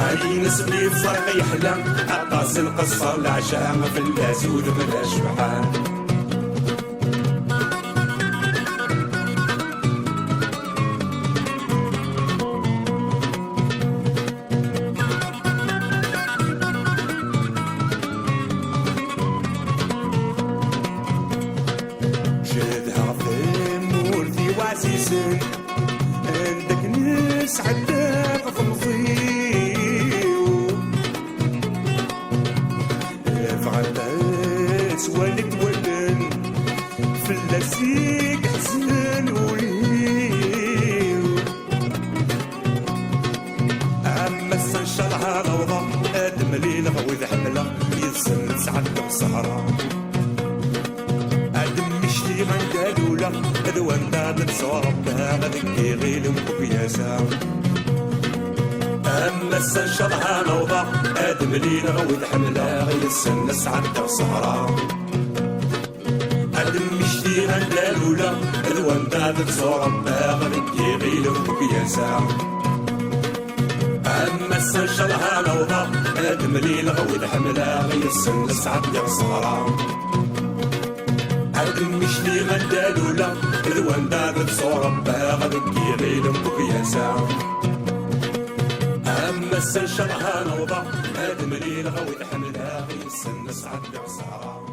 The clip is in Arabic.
هاي نسبي في فرق يحلم عطاس القصة العشاء في اللازود بلا شبحان شدها في مولتي وعزيزي عندك ناس عداق في الضيو فعداس والد ولن في اللاسيق حزن وليو أما السنشرها روضة آدم ليلة وذ حملة يتسن سعد وسهرة مشتي غندالولا ادوان داد صوربها غدكي غيل مكياسا اما السنشرها نوضة ادم لينا غويد حملة غير السن سعد وسهرة ادم مشتي غندالولا ادوان داد صوربها غدكي غيل مكياسا اما السنشرها نوضة ادم لينا غويد حملة غير السن سعد وسهرة عدم مشلي غندالولا ذوان داغد صورب غدكي غيلم بكياسا أما السن شرها نوضة آدم ليل غوي تحملها غير السن سعد بعصارة